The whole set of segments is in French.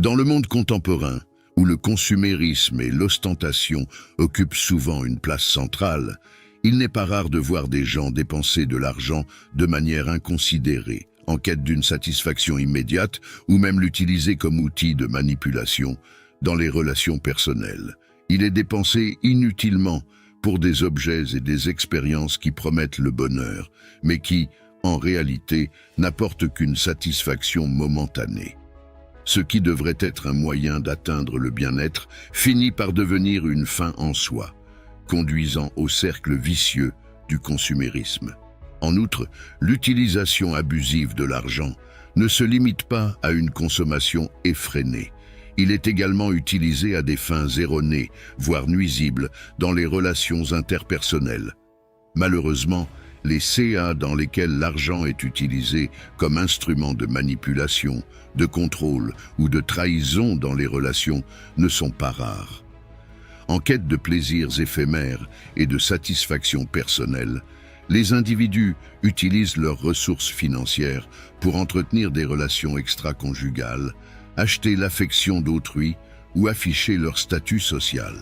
Dans le monde contemporain, où le consumérisme et l'ostentation occupent souvent une place centrale, il n'est pas rare de voir des gens dépenser de l'argent de manière inconsidérée, en quête d'une satisfaction immédiate ou même l'utiliser comme outil de manipulation dans les relations personnelles. Il est dépensé inutilement pour des objets et des expériences qui promettent le bonheur, mais qui, en réalité, n'apportent qu'une satisfaction momentanée. Ce qui devrait être un moyen d'atteindre le bien-être finit par devenir une fin en soi, conduisant au cercle vicieux du consumérisme. En outre, l'utilisation abusive de l'argent ne se limite pas à une consommation effrénée. Il est également utilisé à des fins erronées, voire nuisibles, dans les relations interpersonnelles. Malheureusement, les CA dans lesquels l'argent est utilisé comme instrument de manipulation, de contrôle ou de trahison dans les relations ne sont pas rares. En quête de plaisirs éphémères et de satisfaction personnelle, les individus utilisent leurs ressources financières pour entretenir des relations extra-conjugales, acheter l'affection d'autrui ou afficher leur statut social.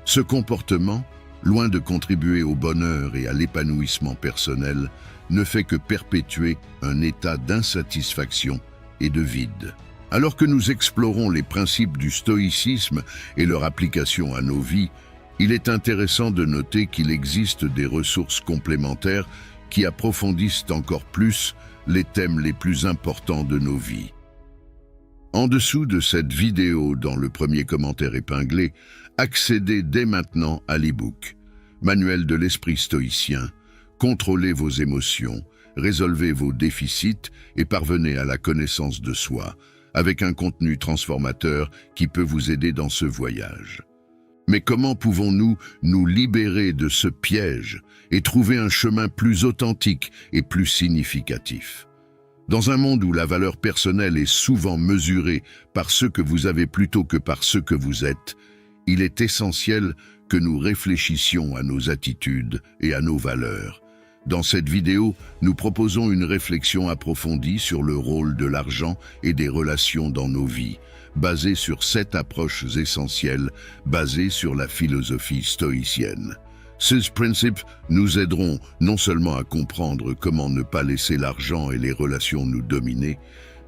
Ce comportement, loin de contribuer au bonheur et à l'épanouissement personnel, ne fait que perpétuer un état d'insatisfaction et de vide. Alors que nous explorons les principes du stoïcisme et leur application à nos vies, il est intéressant de noter qu'il existe des ressources complémentaires qui approfondissent encore plus les thèmes les plus importants de nos vies. En dessous de cette vidéo, dans le premier commentaire épinglé, accédez dès maintenant à l'e-book « Manuel de l'esprit stoïcien ». Contrôlez vos émotions, résolvez vos déficits et parvenez à la connaissance de soi, avec un contenu transformateur qui peut vous aider dans ce voyage. Mais comment pouvons-nous nous libérer de ce piège et trouver un chemin plus authentique et plus significatif ? Dans un monde où la valeur personnelle est souvent mesurée par ce que vous avez plutôt que par ce que vous êtes, il est essentiel que nous réfléchissions à nos attitudes et à nos valeurs. Dans cette vidéo, nous proposons une réflexion approfondie sur le rôle de l'argent et des relations dans nos vies, basée sur 7 approches essentielles, basées sur la philosophie stoïcienne. Ces principes nous aideront non seulement à comprendre comment ne pas laisser l'argent et les relations nous dominer,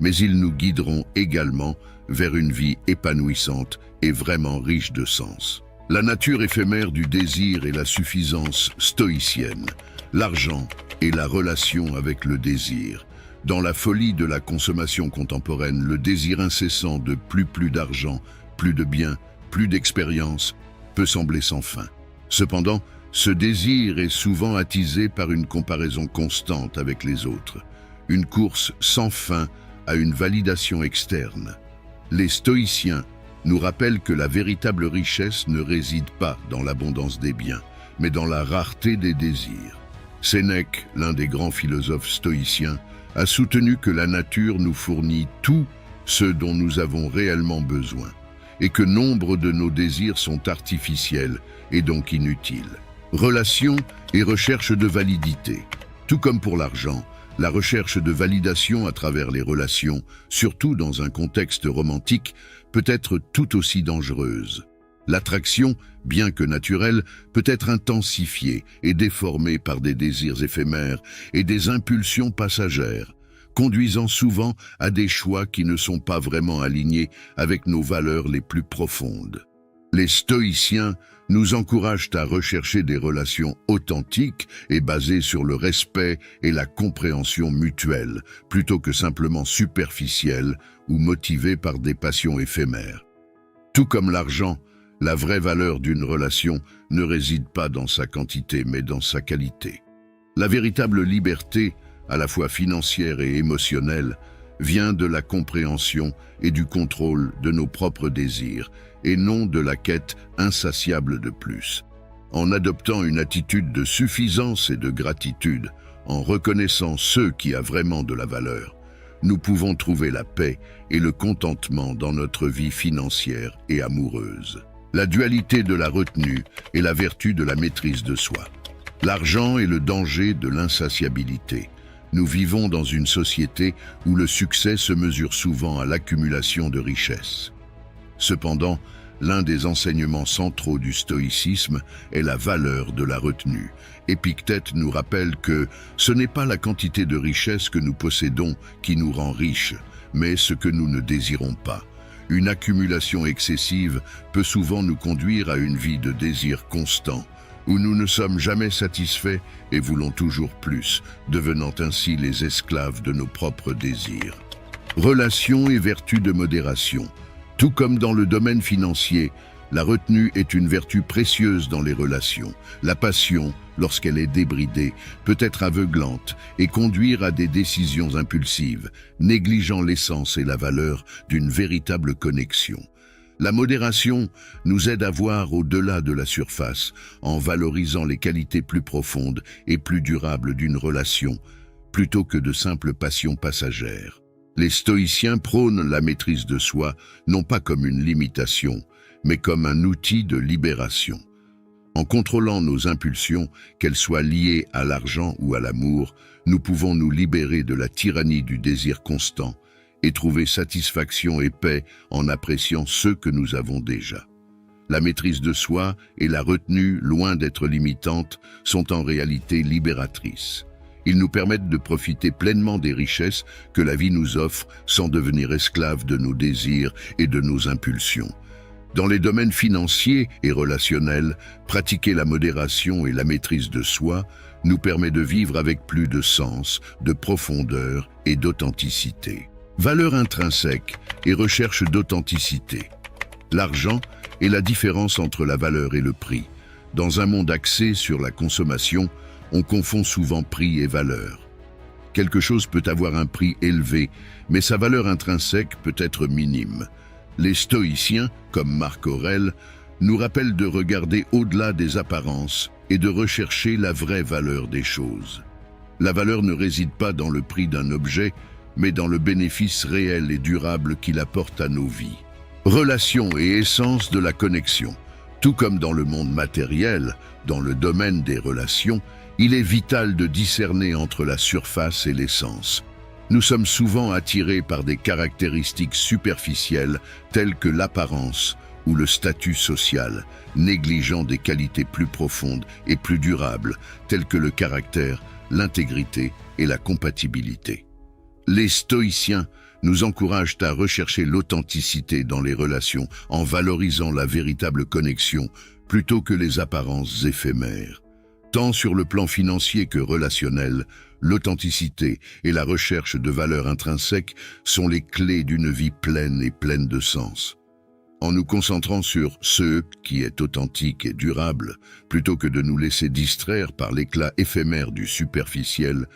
mais ils nous guideront également vers une vie épanouissante et vraiment riche de sens. La nature éphémère du désir et la suffisance stoïcienne, l'argent et la relation avec le désir. Dans la folie de la consommation contemporaine, le désir incessant de plus d'argent, plus de biens, plus d'expérience, peut sembler sans fin. Cependant, ce désir est souvent attisé par une comparaison constante avec les autres, une course sans fin à une validation externe. Les stoïciens nous rappellent que la véritable richesse ne réside pas dans l'abondance des biens, mais dans la rareté des désirs. Sénèque, l'un des grands philosophes stoïciens, a soutenu que la nature nous fournit tout ce dont nous avons réellement besoin, et que nombre de nos désirs sont artificiels et donc inutiles. Relation et recherche de validité. Tout comme pour l'argent, la recherche de validation à travers les relations, surtout dans un contexte romantique, peut être tout aussi dangereuse. L'attraction, bien que naturelle, peut être intensifiée et déformée par des désirs éphémères et des impulsions passagères, conduisant souvent à des choix qui ne sont pas vraiment alignés avec nos valeurs les plus profondes. Les stoïciens nous encouragent à rechercher des relations authentiques et basées sur le respect et la compréhension mutuelle, plutôt que simplement superficielles ou motivées par des passions éphémères. Tout comme l'argent, la vraie valeur d'une relation ne réside pas dans sa quantité, mais dans sa qualité. La véritable liberté, à la fois financière et émotionnelle, vient de la compréhension et du contrôle de nos propres désirs, et non de la quête insatiable de plus. En adoptant une attitude de suffisance et de gratitude, en reconnaissant ce qui a vraiment de la valeur, nous pouvons trouver la paix et le contentement dans notre vie financière et amoureuse. La dualité de la retenue et la vertu de la maîtrise de soi. L'argent est le danger de l'insatiabilité. Nous vivons dans une société où le succès se mesure souvent à l'accumulation de richesses. Cependant, l'un des enseignements centraux du stoïcisme est la valeur de la retenue. Épictète nous rappelle que ce n'est pas la quantité de richesses que nous possédons qui nous rend riches, mais ce que nous ne désirons pas. Une accumulation excessive peut souvent nous conduire à une vie de désir constant, où nous ne sommes jamais satisfaits et voulons toujours plus, devenant ainsi les esclaves de nos propres désirs. Relations et vertus de modération. Tout comme dans le domaine financier, la retenue est une vertu précieuse dans les relations. La passion, lorsqu'elle est débridée, peut être aveuglante et conduire à des décisions impulsives, négligeant l'essence et la valeur d'une véritable connexion. La modération nous aide à voir au-delà de la surface, en valorisant les qualités plus profondes et plus durables d'une relation, plutôt que de simples passions passagères. Les stoïciens prônent la maîtrise de soi, non pas comme une limitation, mais comme un outil de libération. En contrôlant nos impulsions, qu'elles soient liées à l'argent ou à l'amour, nous pouvons nous libérer de la tyrannie du désir constant et trouver satisfaction et paix en appréciant ce que nous avons déjà. La maîtrise de soi et la retenue, loin d'être limitantes, sont en réalité libératrices. Ils nous permettent de profiter pleinement des richesses que la vie nous offre sans devenir esclaves de nos désirs et de nos impulsions. Dans les domaines financiers et relationnels, pratiquer la modération et la maîtrise de soi nous permet de vivre avec plus de sens, de profondeur et d'authenticité. Valeur intrinsèque et recherche d'authenticité. L'argent est la différence entre la valeur et le prix. Dans un monde axé sur la consommation, on confond souvent prix et valeur. Quelque chose peut avoir un prix élevé, mais sa valeur intrinsèque peut être minime. Les stoïciens, comme Marc Aurèle, nous rappellent de regarder au-delà des apparences et de rechercher la vraie valeur des choses. La valeur ne réside pas dans le prix d'un objet, mais dans le bénéfice réel et durable qu'il apporte à nos vies. Relation et essence de la connexion. Tout comme dans le monde matériel, dans le domaine des relations, il est vital de discerner entre la surface et l'essence. Nous sommes souvent attirés par des caractéristiques superficielles telles que l'apparence ou le statut social, négligeant des qualités plus profondes et plus durables telles que le caractère, l'intégrité et la compatibilité. Les stoïciens nous encouragent à rechercher l'authenticité dans les relations en valorisant la véritable connexion plutôt que les apparences éphémères. Tant sur le plan financier que relationnel, l'authenticité et la recherche de valeurs intrinsèques sont les clés d'une vie pleine et pleine de sens. En nous concentrant sur ce qui est authentique et durable, plutôt que de nous laisser distraire par l'éclat éphémère du superficiel,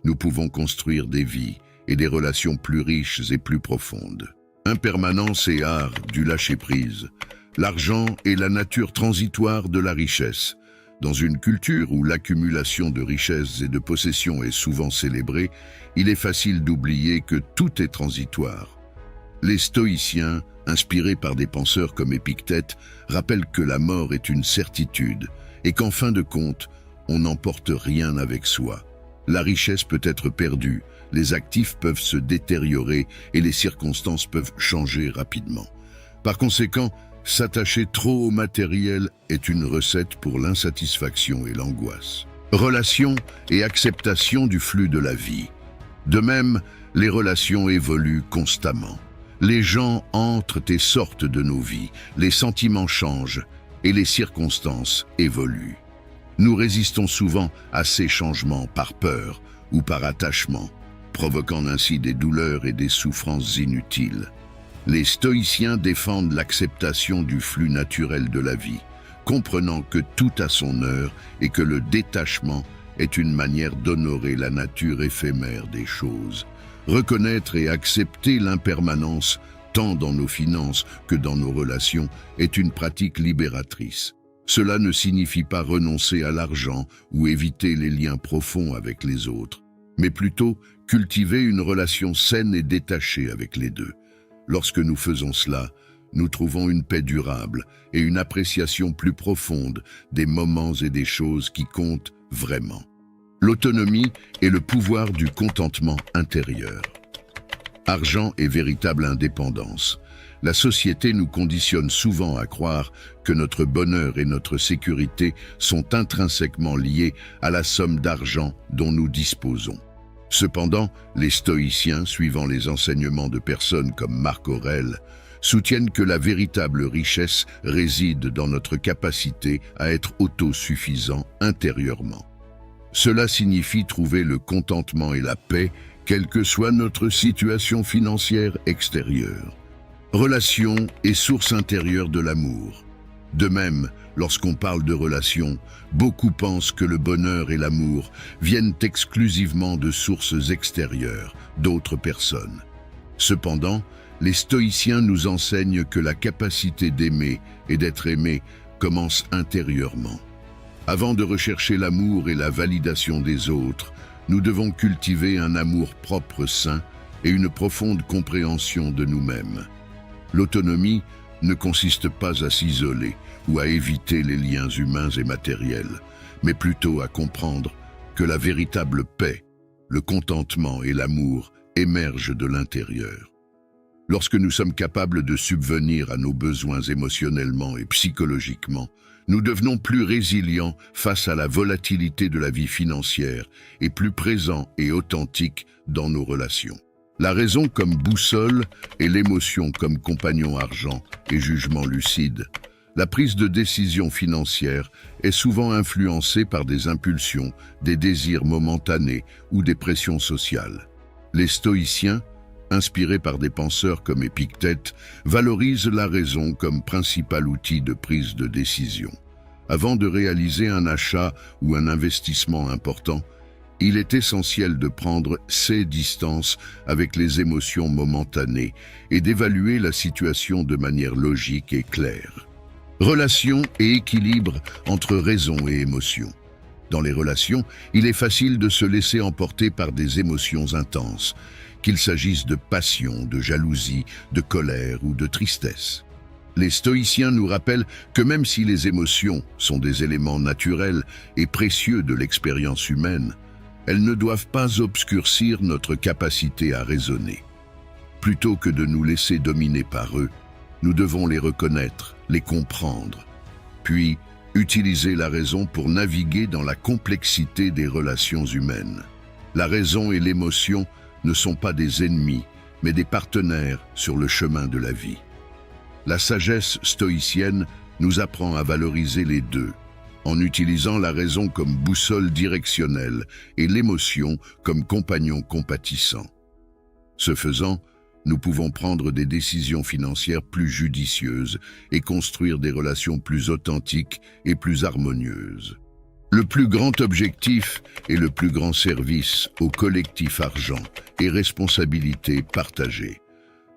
nous pouvons construire des vies et des relations plus riches et plus profondes. Impermanence et art du lâcher-prise. L'argent est la nature transitoire de la richesse. Dans une culture où l'accumulation de richesses et de possessions est souvent célébrée, il est facile d'oublier que tout est transitoire. Les stoïciens, inspirés par des penseurs comme Épictète, rappellent que la mort est une certitude et qu'en fin de compte, on n'emporte rien avec soi. La richesse peut être perdue, les actifs peuvent se détériorer et les circonstances peuvent changer rapidement. Par conséquent, s'attacher trop au matériel est une recette pour l'insatisfaction et l'angoisse. Relation et acceptation du flux de la vie. De même, les relations évoluent constamment. Les gens entrent et sortent de nos vies, les sentiments changent et les circonstances évoluent. Nous résistons souvent à ces changements par peur ou par attachement, provoquant ainsi des douleurs et des souffrances inutiles. Les stoïciens défendent l'acceptation du flux naturel de la vie, comprenant que tout a son heure et que le détachement est une manière d'honorer la nature éphémère des choses. Reconnaître et accepter l'impermanence, tant dans nos finances que dans nos relations, est une pratique libératrice. Cela ne signifie pas renoncer à l'argent ou éviter les liens profonds avec les autres, mais plutôt cultiver une relation saine et détachée avec les deux. Lorsque nous faisons cela, nous trouvons une paix durable et une appréciation plus profonde des moments et des choses qui comptent vraiment. l'autonomie et le pouvoir du contentement intérieur. Argent et véritable indépendance. La société nous conditionne souvent à croire que notre bonheur et notre sécurité sont intrinsèquement liés à la somme d'argent dont nous disposons. Cependant, les stoïciens, suivant les enseignements de personnes comme Marc Aurèle, soutiennent que la véritable richesse réside dans notre capacité à être autosuffisant intérieurement. Cela signifie trouver le contentement et la paix, quelle que soit notre situation financière extérieure. Relation et source intérieure de l'amour. De même, lorsqu'on parle de relation, beaucoup pensent que le bonheur et l'amour viennent exclusivement de sources extérieures, d'autres personnes. Cependant, les stoïciens nous enseignent que la capacité d'aimer et d'être aimé commence intérieurement. Avant de rechercher l'amour et la validation des autres, nous devons cultiver un amour propre sain et une profonde compréhension de nous-mêmes. L'autonomie ne consiste pas à s'isoler ou à éviter les liens humains et matériels, mais plutôt à comprendre que la véritable paix, le contentement et l'amour émergent de l'intérieur. Lorsque nous sommes capables de subvenir à nos besoins émotionnellement et psychologiquement, nous devenons plus résilients face à la volatilité de la vie financière et plus présents et authentiques dans nos relations. La raison comme boussole et l'émotion comme compagnon argent et jugement lucide. La prise de décision financière est souvent influencée par des impulsions, des désirs momentanés ou des pressions sociales. Les stoïciens, inspirés par des penseurs comme Épictète, valorisent la raison comme principal outil de prise de décision. Avant de réaliser un achat ou un investissement important, il est essentiel de prendre ses distances avec les émotions momentanées et d'évaluer la situation de manière logique et claire. Relation et équilibre entre raison et émotion. Dans les relations, il est facile de se laisser emporter par des émotions intenses, qu'il s'agisse de passion, de jalousie, de colère ou de tristesse. Les stoïciens nous rappellent que même si les émotions sont des éléments naturels et précieux de l'expérience humaine, elles ne doivent pas obscurcir notre capacité à raisonner. Plutôt que de nous laisser dominer par eux, nous devons les reconnaître, les comprendre, puis utiliser la raison pour naviguer dans la complexité des relations humaines. La raison et l'émotion ne sont pas des ennemis, mais des partenaires sur le chemin de la vie. La sagesse stoïcienne nous apprend à valoriser les deux, en utilisant la raison comme boussole directionnelle et l'émotion comme compagnon compatissant. Ce faisant, nous pouvons prendre des décisions financières plus judicieuses et construire des relations plus authentiques et plus harmonieuses. Le plus grand objectif et le plus grand service au collectif argent et responsabilité partagée.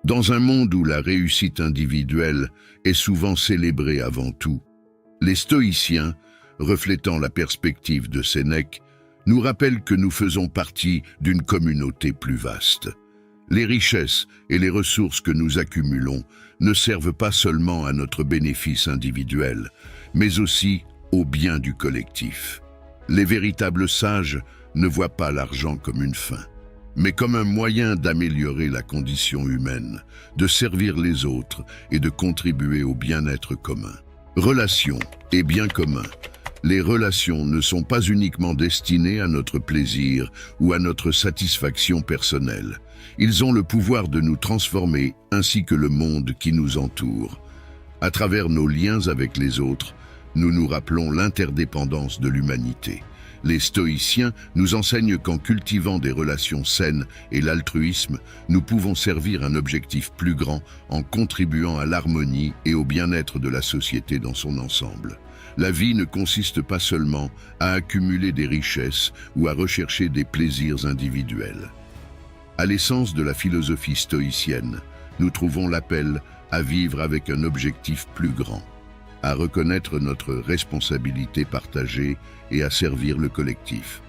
Dans un monde où la réussite individuelle est souvent célébrée avant tout, les stoïciens, reflétant la perspective de Sénèque, nous rappellent que nous faisons partie d'une communauté plus vaste. Les richesses et les ressources que nous accumulons ne servent pas seulement à notre bénéfice individuel, mais aussi au bien du collectif. Les véritables sages ne voient pas l'argent comme une fin, mais comme un moyen d'améliorer la condition humaine, de servir les autres et de contribuer au bien-être commun. Relations et biens communs. Les relations ne sont pas uniquement destinées à notre plaisir ou à notre satisfaction personnelle. Ils ont le pouvoir de nous transformer ainsi que le monde qui nous entoure. À travers nos liens avec les autres, nous nous rappelons l'interdépendance de l'humanité. Les stoïciens nous enseignent qu'en cultivant des relations saines et l'altruisme, nous pouvons servir un objectif plus grand en contribuant à l'harmonie et au bien-être de la société dans son ensemble. La vie ne consiste pas seulement à accumuler des richesses ou à rechercher des plaisirs individuels. À l'essence de la philosophie stoïcienne, nous trouvons l'appel à vivre avec un objectif plus grand, à reconnaître notre responsabilité partagée et à servir le collectif,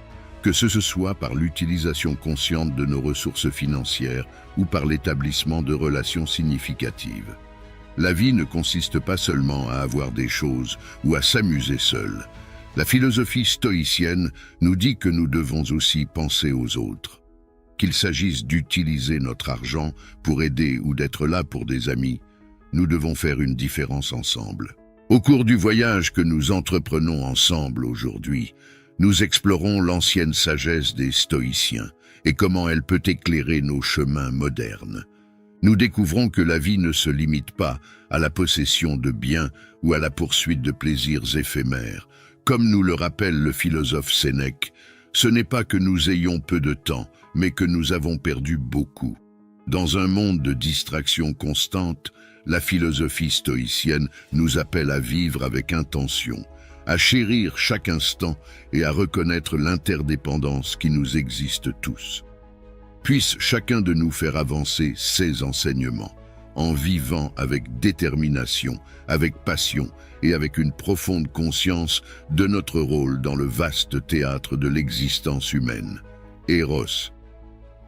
que ce soit par l'utilisation consciente de nos ressources financières ou par l'établissement de relations significatives. La vie ne consiste pas seulement à avoir des choses ou à s'amuser seul, La philosophie stoïcienne nous dit que nous devons aussi penser aux autres. Qu'il s'agisse d'utiliser notre argent pour aider ou d'être là pour des amis, nous devons faire une différence ensemble. Au cours du voyage que nous entreprenons ensemble aujourd'hui, nous explorons l'ancienne sagesse des stoïciens et comment elle peut éclairer nos chemins modernes. Nous découvrons que la vie ne se limite pas à la possession de biens ou à la poursuite de plaisirs éphémères. Comme nous le rappelle le philosophe Sénèque, ce n'est pas que nous ayons peu de temps, mais que nous avons perdu beaucoup. Dans un monde de distractions constantes, la philosophie stoïcienne nous appelle à vivre avec intention, à chérir chaque instant et à reconnaître l'interdépendance qui nous existe tous. Puisse chacun de nous faire avancer ses enseignements, en vivant avec détermination, avec passion et avec une profonde conscience de notre rôle dans le vaste théâtre de l'existence humaine. Eros.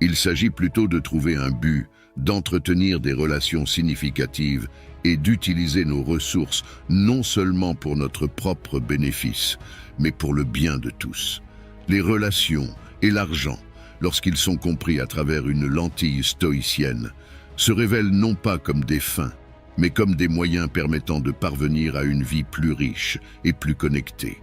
Il s'agit plutôt de trouver un but, d'entretenir des relations significatives et d'utiliser nos ressources non seulement pour notre propre bénéfice, mais pour le bien de tous. Les relations et l'argent, lorsqu'ils sont compris à travers une lentille stoïcienne, se révèlent non pas comme des fins, mais comme des moyens permettant de parvenir à une vie plus riche et plus connectée.